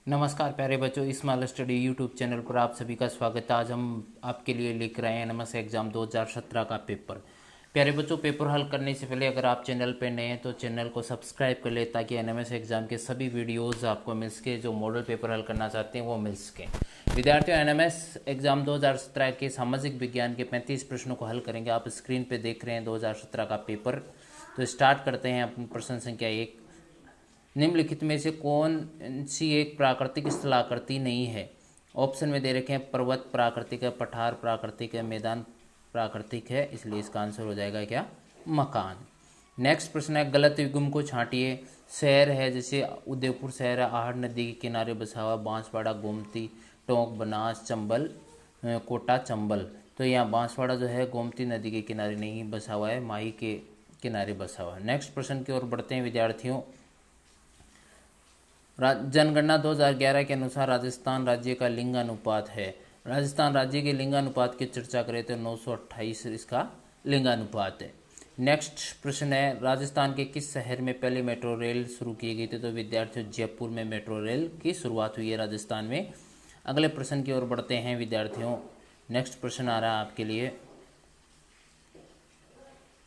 नमस्कार प्यारे बच्चों, स्मॉल स्टडी यूट्यूब चैनल पर आप सभी का स्वागत है। आज हम आपके लिए लिख रहे हैं एनएमएस एग्ज़ाम 2017 का पेपर। प्यारे बच्चों, पेपर हल करने से पहले अगर आप चैनल पर नए हैं तो चैनल को सब्सक्राइब कर ले ताकि एनएमएस एग्ज़ाम के सभी वीडियोस आपको मिल सके। जो मॉडल पेपर हल करना चाहते हैं वो मिल सके। विद्यार्थियों, एनएमएस एग्ज़ाम 2017 के सामाजिक विज्ञान के 35 प्रश्नों को हल करेंगे। आप स्क्रीन पर देख रहे हैं 2017 का पेपर। तो स्टार्ट करते हैं अपनी प्रश्न संख्या 1। निम्नलिखित में से कौन सी एक प्राकृतिक स्थलाकृति नहीं है? ऑप्शन में दे रखे हैं पर्वत प्राकृतिक है, पठार प्राकृतिक है, मैदान प्राकृतिक है, इसलिए इसका आंसर हो जाएगा क्या? मकान। नेक्स्ट प्रश्न है, गलत युग्म को छांटिए। शहर है जैसे उदयपुर शहर है, आहड़ नदी के किनारे बसा हुआ, बांसवाड़ा, गोमती, टोंक, बनास, चंबल, कोटा, चंबल। तो यहाँ बांसवाड़ा जो है गोमती नदी के किनारे नहीं बसा हुआ है, माही के किनारे बसा हुआ है। नेक्स्ट प्रश्न की ओर बढ़ते हैं विद्यार्थियों। जनगणना 2011 के अनुसार राजस्थान राज्य का लिंगानुपात है। राजस्थान राज्य के लिंगानुपात की चर्चा करें तो 928 इसका लिंगानुपात है। नेक्स्ट प्रश्न है, राजस्थान के किस शहर में पहले मेट्रो रेल शुरू की गई थी? तो विद्यार्थियों, जयपुर में मेट्रो रेल की शुरुआत हुई है राजस्थान में। अगले प्रश्न की ओर बढ़ते हैं विद्यार्थियों। नेक्स्ट प्रश्न आ रहा है आपके लिए,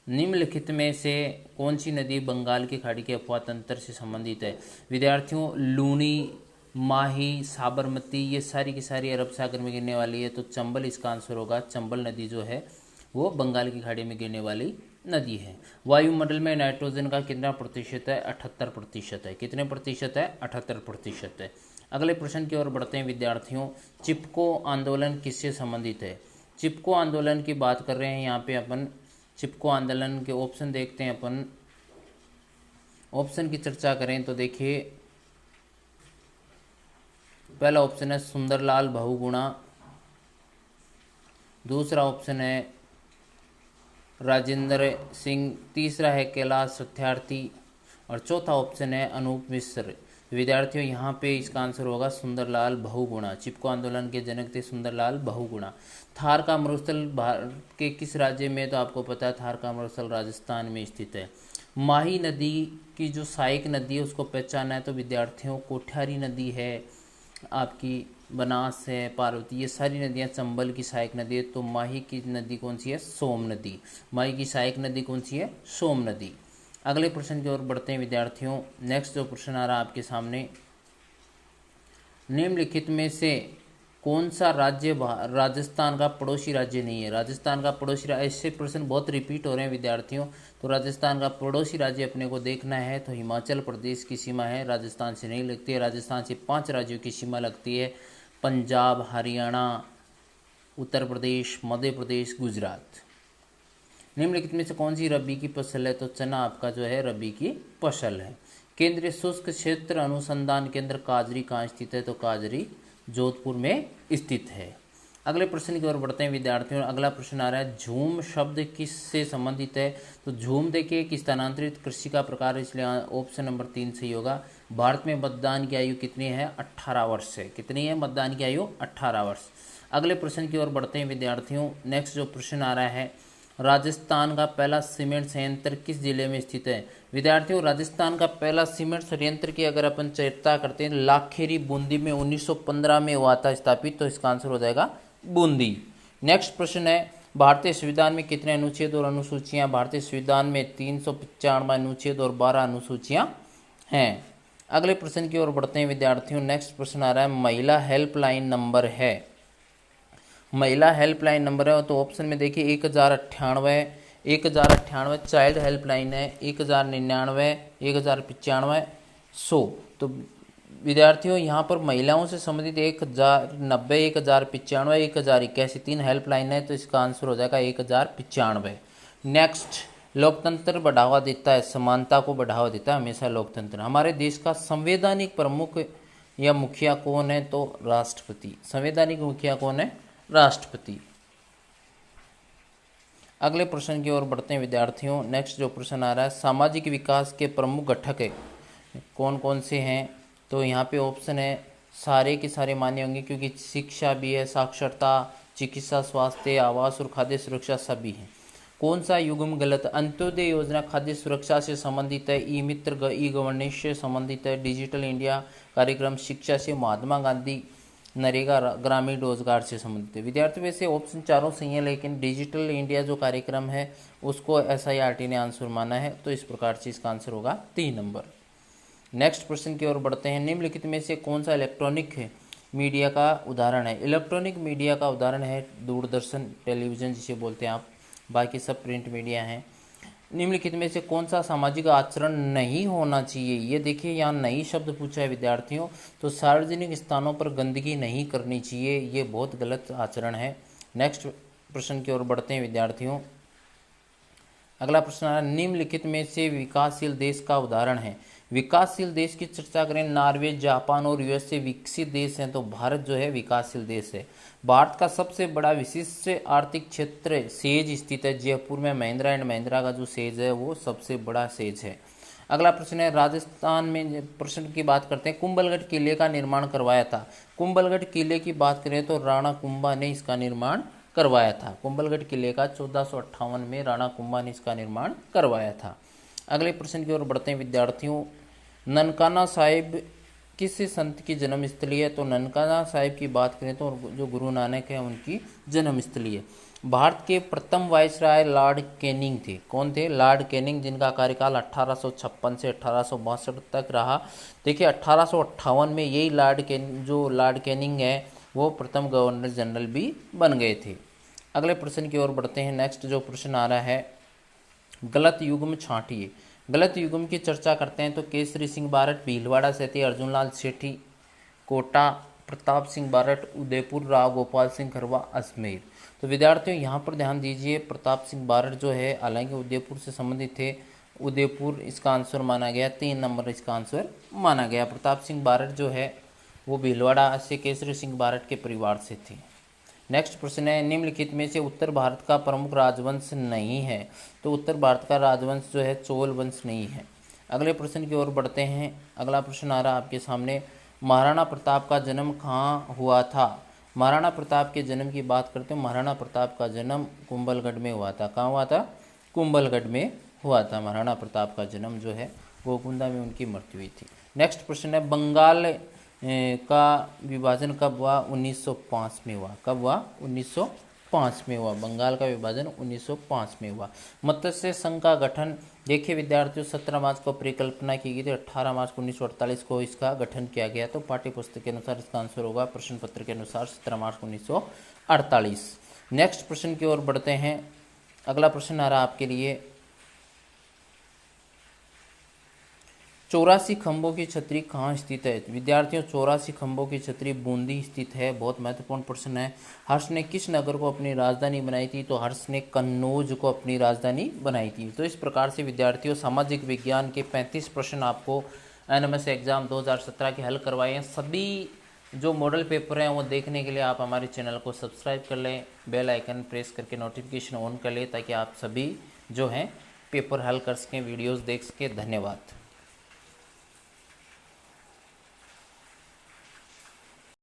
निम्नलिखित में से कौन सी नदी बंगाल की खाड़ी के अफवाह तंत्र से संबंधित है? विद्यार्थियों, लूनी, माही, साबरमती, ये सारी की सारी अरब सागर में गिरने वाली है, तो चंबल इसका आंसर होगा। चंबल नदी जो है वो बंगाल की खाड़ी में गिरने वाली नदी है। वायुमंडल में नाइट्रोजन का कितना प्रतिशत है? 78% है। कितने प्रतिशत है? 78% है। अगले प्रश्न की ओर बढ़ते हैं विद्यार्थियों। चिपको आंदोलन किससे संबंधित है? चिपको आंदोलन की बात कर रहे हैं यहाँ पे अपन। चिपको आंदोलन के ऑप्शन देखते हैं अपन। ऑप्शन की चर्चा करें तो देखिए, पहला ऑप्शन है सुंदरलाल बहुगुणा, दूसरा ऑप्शन है राजेंद्र सिंह, तीसरा है कैलाश सत्यार्थी और चौथा ऑप्शन है अनूप मिश्र। विद्यार्थियों, यहाँ पे इसका आंसर होगा सुंदरलाल बहुगुणा। चिपको आंदोलन के जनक थे सुंदरलाल बहुगुणा। थार का मरुस्थल भारत के किस राज्य में? तो आपको पता है थार का मरुस्थल राजस्थान में स्थित है। माही नदी की जो सहायक नदी है उसको पहचाना है तो विद्यार्थियों, कोठियारी नदी है आपकी, बनास है, पार्वती, ये सारी नदियाँ चंबल की सहायक नदी है। तो माही की नदी कौन सी है? सोम नदी। माही की सहायक नदी कौन सी है? सोम नदी। अगले प्रश्न की ओर बढ़ते हैं विद्यार्थियों। नेक्स्ट जो प्रश्न आ रहा है आपके सामने, निम्नलिखित में से कौन सा राज्य राजस्थान का पड़ोसी राज्य नहीं है? राजस्थान का पड़ोसी राज्य, ऐसे प्रश्न बहुत रिपीट हो रहे हैं विद्यार्थियों। तो राजस्थान का पड़ोसी राज्य अपने को देखना है तो हिमाचल प्रदेश की सीमा है, राजस्थान से नहीं लगती है। राजस्थान से 5 राज्यों की सीमा लगती है, पंजाब, हरियाणा, उत्तर प्रदेश, मध्य प्रदेश, गुजरात। निम्नलिखित में से कौन सी रबी की फसल है? तो चना आपका जो है रबी की फसल है। केंद्रीय शुष्क क्षेत्र अनुसंधान केंद्र काजरी कहाँ स्थित है? तो काजरी जोधपुर में स्थित है। अगले प्रश्न की ओर बढ़ते हैं विद्यार्थियों। अगला प्रश्न आ रहा है, झूम शब्द किससे संबंधित है? तो झूम देखिए एक स्थानांतरित कृषि का प्रकार है, इसलिए ऑप्शन नंबर 3 सही होगा। भारत में मतदान की आयु कितनी है? 18 वर्ष है। कितनी है मतदान की आयु? 18 वर्ष। अगले प्रश्न की ओर बढ़ते हैं विद्यार्थियों। नेक्स्ट जो प्रश्न आ रहा है, राजस्थान का पहला सीमेंट संयंत्र किस जिले में स्थित है? विद्यार्थियों, राजस्थान का पहला सीमेंट संयंत्र की अगर अपन चर्चा करते हैं, लाखेरी बूंदी में 1915 में हुआ था स्थापित, तो इसका आंसर हो जाएगा बूंदी। नेक्स्ट प्रश्न है, भारतीय संविधान में कितने अनुच्छेद और अनुसूचियां? भारतीय संविधान में 395 अनुच्छेद और 12 अनुसूचियां हैं। अगले प्रश्न की ओर बढ़ते हैं विद्यार्थियों। नेक्स्ट प्रश्न आ रहा है, महिला हेल्पलाइन नंबर है। महिला हेल्पलाइन नंबर है तो ऑप्शन में देखिए 1098, 1098 चाइल्ड हेल्पलाइन है, 1099, 1095, 100। तो विद्यार्थियों, यहाँ पर महिलाओं से संबंधित 1090, 1095, 1081 3 हेल्पलाइन है, तो इसका आंसर हो जाएगा 1095। नेक्स्ट, लोकतंत्र बढ़ावा देता है, समानता को बढ़ावा देता है हमेशा लोकतंत्र। हमारे देश का संवैधानिक प्रमुख या मुखिया कौन है? तो राष्ट्रपति। संवैधानिक मुखिया कौन है? राष्ट्रपति। अगले प्रश्न की ओर बढ़ते हैं विद्यार्थियों। नेक्स्ट जो प्रश्न आ रहा है, सामाजिक विकास के प्रमुख घटक है कौन कौन से हैं? तो यहाँ पे ऑप्शन है सारे के सारे मान्य होंगे क्योंकि शिक्षा भी है, साक्षरता, चिकित्सा, स्वास्थ्य, आवास और खाद्य सुरक्षा सभी हैं। कौन सा युग्म गलत? अंत्योदय योजना खाद्य सुरक्षा से संबंधित है, ई मित्र ई गवर्नेंस से संबंधित है, डिजिटल इंडिया कार्यक्रम शिक्षा से, महात्मा गांधी नरेगा ग्रामीण रोजगार से संबंधित है। विद्यार्थियों वैसे ऑप्शन चारों सही है, लेकिन डिजिटल इंडिया जो कार्यक्रम है उसको SIRT ने आंसर माना है, तो इस प्रकार से इसका आंसर होगा 3 नंबर। नेक्स्ट प्रश्न की ओर बढ़ते हैं। निम्नलिखित में से कौन सा इलेक्ट्रॉनिक मीडिया का उदाहरण है? इलेक्ट्रॉनिक मीडिया का उदाहरण है दूरदर्शन, टेलीविजन जिसे बोलते हैं आप, बाकी सब प्रिंट मीडिया हैं। निम्नलिखित में से कौन सा सामाजिक आचरण नहीं होना चाहिए? ये देखिए यहाँ नई शब्द पूछा है विद्यार्थियों, तो सार्वजनिक स्थानों पर गंदगी नहीं करनी चाहिए, ये बहुत गलत आचरण है। नेक्स्ट प्रश्न की ओर बढ़ते हैं विद्यार्थियों। अगला प्रश्न आ रहा है, निम्नलिखित में से विकासशील देश का उदाहरण है। विकासशील देश की चर्चा करें, नॉर्वे, जापान और USA विकसित देश हैं, तो भारत जो है विकासशील देश है। भारत का सबसे बड़ा विशिष्ट आर्थिक क्षेत्र सेज स्थित है जयपुर में। महिंद्रा एंड महिंद्रा का जो सेज है वो सबसे बड़ा सेज है। अगला प्रश्न है, राजस्थान में प्रश्न की बात करते हैं, कुंभलगढ़ किले का निर्माण करवाया था। कुंभलगढ़ किले की बात करें तो राणा कुंभा ने इसका निर्माण करवाया था। कुंभलगढ़ किले का 1458 में राणा कुंभा ने इसका निर्माण करवाया था। अगले प्रश्न की ओर बढ़ते हैं विद्यार्थियों। ननकाना साहिब किस संत की जन्मस्थली है? तो ननकाना साहिब की बात करें तो जो गुरु नानक है उनकी जन्मस्थली है। भारत के प्रथम वायसराय लॉर्ड कैनिंग थे। कौन थे? लॉर्ड कैनिंग, जिनका कार्यकाल 1856 से 1862 तक रहा। देखिए 1858 में यही लॉर्ड कैनिंग है वो प्रथम गवर्नर जनरल भी बन गए थे। अगले प्रश्न की ओर बढ़ते हैं। नेक्स्ट जो प्रश्न आ रहा है, गलत युग्म छांटिए। गलत युग्म की चर्चा करते हैं तो केसरी सिंह बारट भीलवाड़ा से थे, अर्जुनलाल सेठी कोटा, प्रताप सिंह बारट उदयपुर, राव गोपाल सिंह खरवा अजमेर। तो विद्यार्थियों यहाँ पर ध्यान दीजिए, प्रताप सिंह बारट जो है हालांकि उदयपुर से संबंधित थे, उदयपुर इसका आंसर माना गया, 3 नंबर इसका आंसर माना गया। प्रताप सिंह बारट जो है वो भीलवाड़ा से केसरी सिंह बारट के परिवार से थे। नेक्स्ट प्रश्न है, निम्नलिखित में से उत्तर भारत का प्रमुख राजवंश नहीं है? तो उत्तर भारत का राजवंश जो है चोल वंश नहीं है। अगले प्रश्न की ओर बढ़ते हैं। अगला प्रश्न आ रहा है आपके सामने, महाराणा प्रताप का जन्म कहाँ हुआ था? महाराणा प्रताप के जन्म की बात करते हैं, महाराणा प्रताप का जन्म कुंभलगढ़ में हुआ था। कहाँ हुआ था? कुंभलगढ़ में हुआ था। महाराणा प्रताप का जन्म जो है गोकुंदा में उनकी मृत्यु हुई थी। नेक्स्ट प्रश्न है, बंगाल का विभाजन कब हुआ? 1905 में हुआ। कब हुआ? 1905 में हुआ। बंगाल का विभाजन 1905 में हुआ। मत्स्य संघ का गठन, देखिए विद्यार्थियों 17 मार्च को परिकल्पना की गई थी, 18 मार्च 1948 को इसका गठन किया गया। तो पाठ्य पुस्तक के अनुसार इसका आंसर होगा, प्रश्न पत्र के अनुसार 17 मार्च 1948। नेक्स्ट प्रश्न की ओर बढ़ते हैं। अगला प्रश्न आ रहा आपके लिए, 84 खंभों की छतरी कहाँ स्थित है? विद्यार्थियों 84 खंभों की छतरी बूंदी स्थित है। बहुत महत्वपूर्ण प्रश्न है। हर्ष ने किस नगर को अपनी राजधानी बनाई थी? तो हर्ष ने कन्नौज को अपनी राजधानी बनाई थी। तो इस प्रकार से विद्यार्थियों सामाजिक विज्ञान के 35 प्रश्न आपको NMS एग्जाम 2017 के हल करवाए हैं। सभी जो मॉडल पेपर हैं वो देखने के लिए आप हमारे चैनल को सब्सक्राइब कर लें, बेल आइकन प्रेस करके नोटिफिकेशन ऑन कर लें, ताकि आप सभी जो हैं पेपर हल कर सकें, वीडियोज़ देख सकें। धन्यवाद।